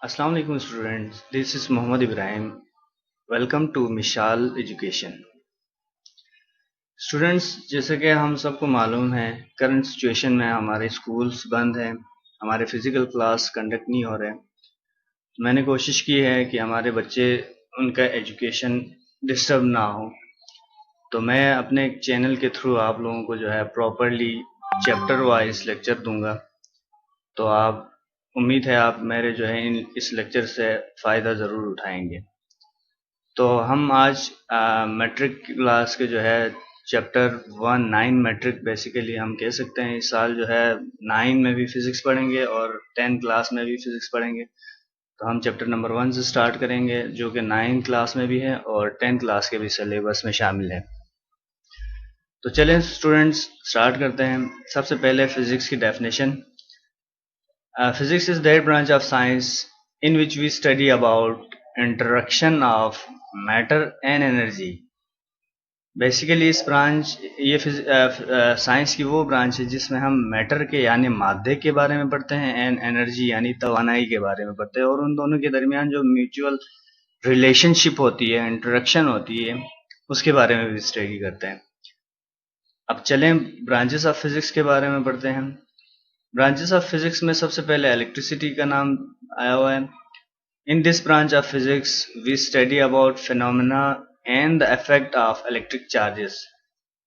Assalamu alaikum students, this is Muhammad Ibrahim. Welcome to Mishal education. Students, जैसे कि हम सबको मालूम है, करंट सिचुएशन में हमारे स्कूल्स बंद हैं, हमारे फिजिकल क्लास कंडक्ट नहीं हो रहे। मैंने कोशिश की है कि हमारे बच्चे उनका एजुकेशन डिस्टर्ब ना हो, तो मैं अपने चैनल के थ्रू आप लोगों को जो है प्रॉपरली चैप्टर वाइज लेक्चर दूंगा। तो आप उम्मीद है आप मेरे जो है इस लेक्चर से फ़ायदा ज़रूर उठाएंगे। तो हम आज मैट्रिक क्लास के जो है चैप्टर 9 मैट्रिक बेसिकली हम कह सकते हैं इस साल जो है 9 में भी फिज़िक्स पढ़ेंगे और 10 क्लास में भी फिज़िक्स पढ़ेंगे। तो हम चैप्टर नंबर 1 से स्टार्ट करेंगे जो कि 9 क्लास में भी है और 10 क्लास के भी सिलेबस में शामिल है। तो चलें स्टूडेंट्स स्टार्ट करते हैं। सबसे पहले फिज़िक्स की definition. Physics is that branch of science in which we study about interaction of matter and energy. Basically इस ब्रांच ये साइंस की वो ब्रांच है जिसमें हम मैटर के यानी मादे के बारे में पढ़ते हैं एंड एनर्जी यानी तवानाई के बारे में पढ़ते हैं और उन दोनों के दरमियान जो म्यूचुअल रिलेशनशिप होती है, इंटरेक्शन होती है, उसके बारे में भी स्टडी करते हैं। अब चलें ब्रांचेस ऑफ फिजिक्स के बारे में पढ़ते हैं। ब्रांचेस ऑफ फिजिक्स में सबसे पहले इलेक्ट्रिसिटी का नाम आया हुआ है। In this branch of physics we study about phenomena and the effect of electric charges.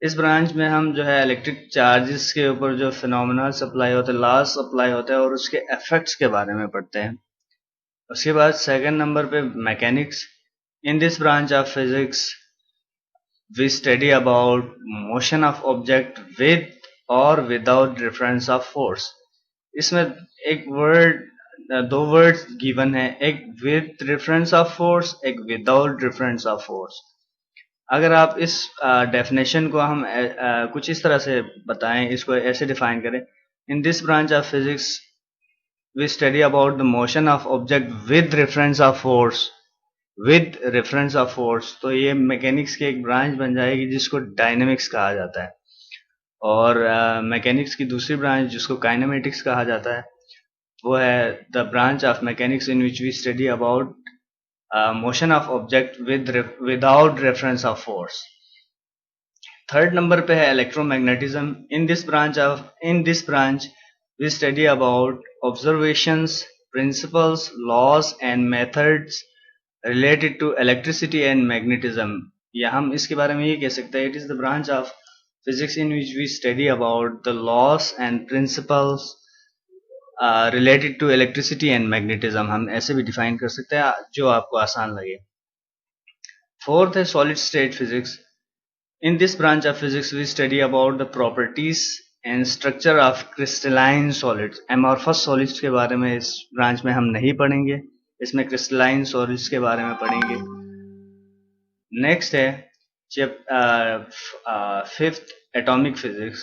इस ब्रांच में हम जो है इलेक्ट्रिक चार्जेस के ऊपर जो फिनोमेना अप्लाई होते हैं, लॉस अप्लाई होते हैं और उसके इफेक्ट्स के बारे में पढ़ते हैं। उसके बाद सेकंड नंबर पे mechanics. In this branch of physics we study about motion of object with और विदाउट डिफरेंस ऑफ फोर्स। इसमें एक दो वर्ड्स गिवन है, एक विद डिफरेंस ऑफ फोर्स, एक विदाउट डिफरेंस ऑफ फोर्स। अगर आप इस डेफिनेशन को हम कुछ इस तरह से बताएं, इसको ऐसे डिफाइन करें, in this branch of physics we study about the motion of object with reference of force, with reference of force, तो ये मैकेनिक्स की एक ब्रांच बन जाएगी जिसको डायनेमिक्स कहा जाता है। और मैकेनिक्स की दूसरी ब्रांच जिसको काइनेमेटिक्स कहा जाता है वो है the branch of mechanics in which we study about motion of object without reference of force. Third number पे है electromagnetism. In this branch we study about observations, principles, laws and methods related to electricity and magnetism, या हम इसके बारे में ये कह सकते हैं it is the branch of physics in which we study about the laws and principles related to electricity and magnetism। हम ऐसे भी डिफाइन कर सकते हैं जो आपको आसान लगे। फोर्थ है solid state physics. In this branch of physics we study about the properties and structure of crystalline solids. Amorphous solids के बारे में इस ब्रांच में हम नहीं पढ़ेंगे, इसमें क्रिस्टलाइन सॉलिड्स के बारे में पढ़ेंगे। नेक्स्ट है fifth atomic physics।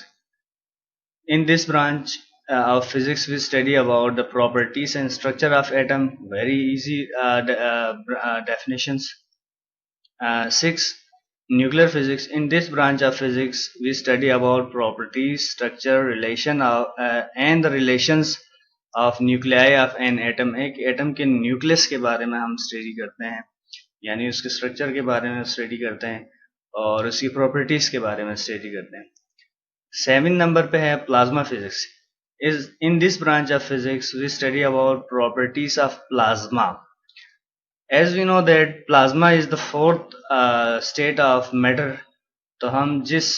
In this branch of physics we study about the properties and structure of atom, very easy definitions। Six, nuclear physics। In this branch of physics we study about properties, structure, relation and the relations of nuclei of an atom। एक atom के nucleus के बारे में हम study करते हैं, यानी उसके स्ट्रक्चर के बारे में स्टडी करते हैं और उसकी प्रॉपर्टीज के बारे में स्टडी करते हैं। 7 नंबर पे है plasma physics. In this branch of physics we study about properties of plasma. As we know that plasma is the fourth state of matter. तो हम जिस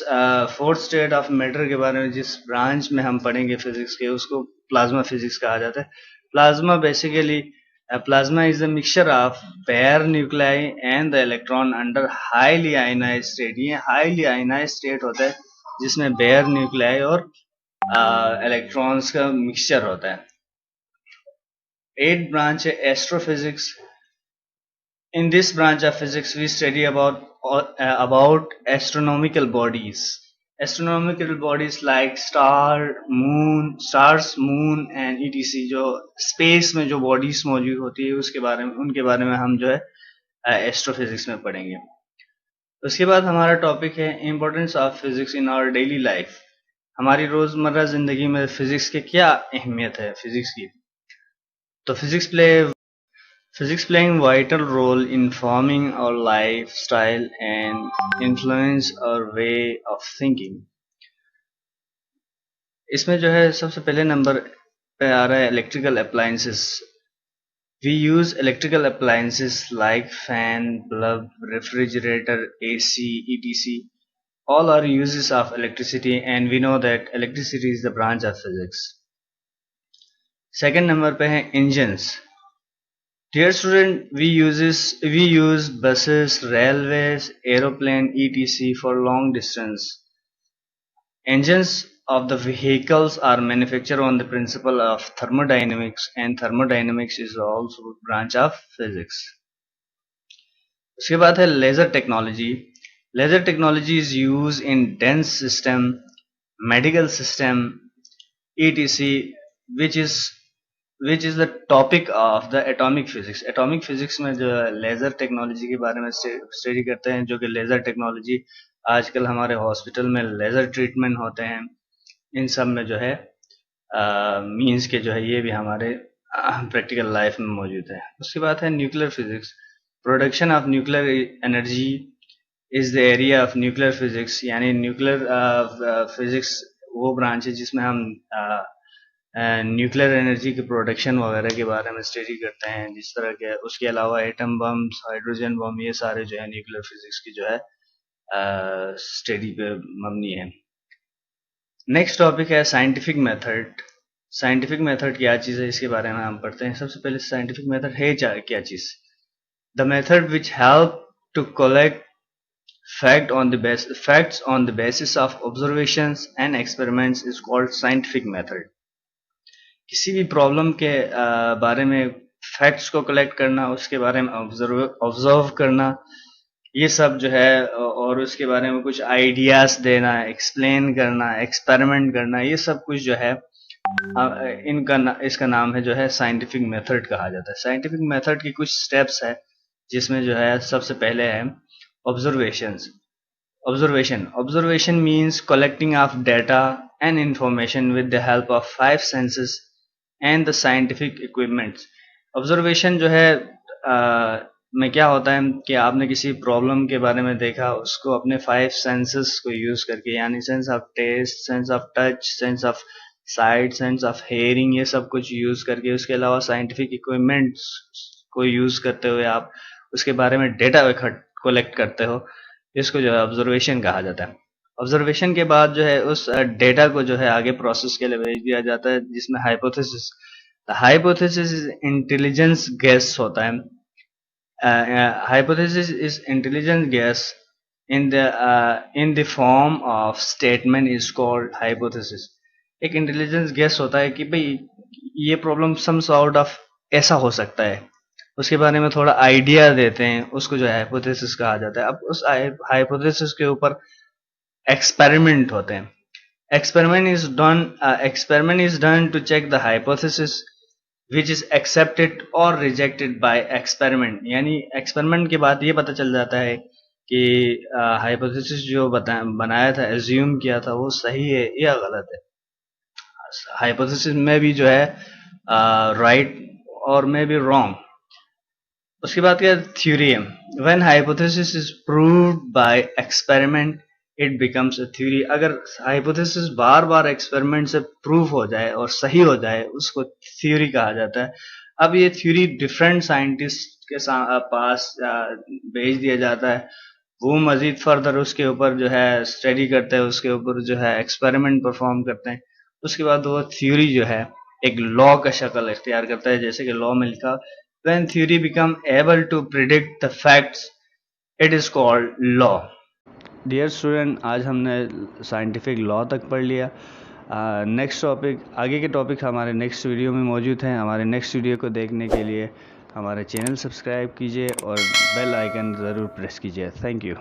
फोर्थ स्टेट ऑफ मैटर के बारे में जिस ब्रांच में हम पढ़ेंगे फिजिक्स के, उसको प्लाज्मा फिजिक्स कहा जाता है। Plasma basically plasma is a mixture of bare nuclei and the electron under highly ionized state। ये highly ionized state होता है जिसमें bare nuclei और electrons का mixture होता है। 8th branch है astrophysics। In this branch of physics we study about astronomical bodies। Astronomical bodies like stars, moon and etc, जो स्पेस में जो बॉडीज मौजूद होती है उनके बारे में हम जो है एस्ट्रोफिजिक्स में पढ़ेंगे। उसके बाद हमारा टॉपिक है importance of physics in our daily life. हमारी रोजमर्रा जिंदगी में फिजिक्स की क्या अहमियत है फिजिक्स की। तो physics play Physics playing vital role in forming our lifestyle and influence our way of thinking. इसमें जो है सबसे पहले नंबर पे आ रहा है electrical appliances. We use electrical appliances like fan, bulb, refrigerator, AC, etc. All are uses of electricity, and we know that electricity is the branch of physics. Second number पे है engines. Dear student, we use buses, railways, aeroplane, etc. for long distance. Engines of the vehicles are manufactured on the principle of thermodynamics, and thermodynamics is also a branch of physics. उसके बाद है laser technology. Laser technology is used in dense system, medical system, etc., which is the topic of the atomic physics. Atomic physics में जो laser technology के बारे में study करते हैं, जो कि लेज़र टेक्नोलॉजी आजकल हमारे हॉस्पिटल में लेज़र ट्रीटमेंट होते हैं, इन सब में जो है मींस के जो है ये भी हमारे प्रैक्टिकल लाइफ में मौजूद है. उसके बाद है nuclear physics. Production of nuclear energy is the area of nuclear physics. यानी न्यूक्लियर फिजिक्स वो ब्रांच है जिसमें हम न्यूक्लियर एनर्जी के प्रोडक्शन वगैरह के बारे में स्टडी करते हैं, जिस तरह के. उसके अलावा एटम बम्स, हाइड्रोजन बम, ये सारे जो है न्यूक्लियर फिजिक्स की जो है स्टडी पे मबनी है. नेक्स्ट टॉपिक है साइंटिफिक मेथड. साइंटिफिक मेथड क्या चीज़ है, इसके बारे में हम पढ़ते हैं. सबसे पहले साइंटिफिक मेथड है क्या चीज़. The method which help to collect facts on the basis of observations and experiments is called scientific method. किसी भी प्रॉब्लम के बारे में फैक्ट्स को कलेक्ट करना, उसके बारे में ऑब्जर्व करना, ये सब जो है, और उसके बारे में कुछ आइडियाज देना, एक्सप्लेन करना, एक्सपेरिमेंट करना, ये सब कुछ जो है इसका नाम है जो है साइंटिफिक मेथड कहा जाता है. साइंटिफिक मेथड की कुछ स्टेप्स है, जिसमें जो है सबसे पहले है Observation means collecting of data and information with the help of 5 senses and the scientific equipments. Observation जो है में क्या होता है कि आपने किसी प्रॉब्लम के बारे में देखा, उसको अपने 5 सेंसेस को यूज करके, यानी sense of taste, sense of touch, sense of sight, sense of hearing, ये सब कुछ यूज करके, उसके अलावा साइंटिफिक इक्विपमेंट्स को यूज करते हुए आप उसके बारे में डेटा कलेक्ट करते हो. इसको जो है ऑब्जर्वेशन कहा जाता है. ऑब्जर्वेशन के बाद जो है उस डेटा को जो है आगे प्रोसेस के लिए भेज दिया जाता है, जिसमें hypothesis. Hypothesis is intelligence gas होता है. Hypothesis is intelligence gas in the form of statement is called hypothesis. एक इंटेलिजेंस गैस होता है कि भाई ये प्रॉब्लम सम सॉर्ट ऑफ ऐसा हो सकता है, उसके बारे में थोड़ा आइडिया देते हैं, उसको जो है हाइपोथेसिस कहा जाता है. अब उस हाइपोथेसिस के ऊपर एक्सपेरिमेंट होते हैं. Experiment is done to check the hypothesis which is accepted और रिजेक्टेड बाय एक्सपेरिमेंट. यानी एक्सपेरिमेंट के बाद ये पता चल जाता है कि हाइपोथेसिस जो बनाया था, एज्यूम किया था, वो सही है या गलत है. हाइपोथेसिस में भी जो है राइट और में भी रॉन्ग. उसके बाद क्या theory. When hypothesis is proved bye experiment it becomes a theory. अगर हाइपोथेसिस बार बार एक्सपेरिमेंट से प्रूव हो जाए और सही हो जाए, उसको थ्योरी कहा जाता है. अब ये थ्योरी डिफरेंट साइंटिस्ट के पास भेज दिया जाता है. वो मजीद फर्दर उसके ऊपर जो है स्टडी करते हैं, उसके ऊपर जो है एक्सपेरिमेंट परफॉर्म करते हैं. उसके बाद वो थ्योरी जो है एक लॉ का शक्ल इख्तियार करता है, जैसे कि लॉ में लिखा, when theory become able to predict the facts it is called law. Dear student, आज हमने साइंटिफिक लॉ तक पढ़ लिया. नेक्स्ट टॉपिक, आगे के टॉपिक हमारे नेक्स्ट वीडियो में मौजूद हैं. हमारे नेक्स्ट वीडियो को देखने के लिए हमारे चैनल सब्सक्राइब कीजिए और बेल आइकन ज़रूर प्रेस कीजिए. Thank you.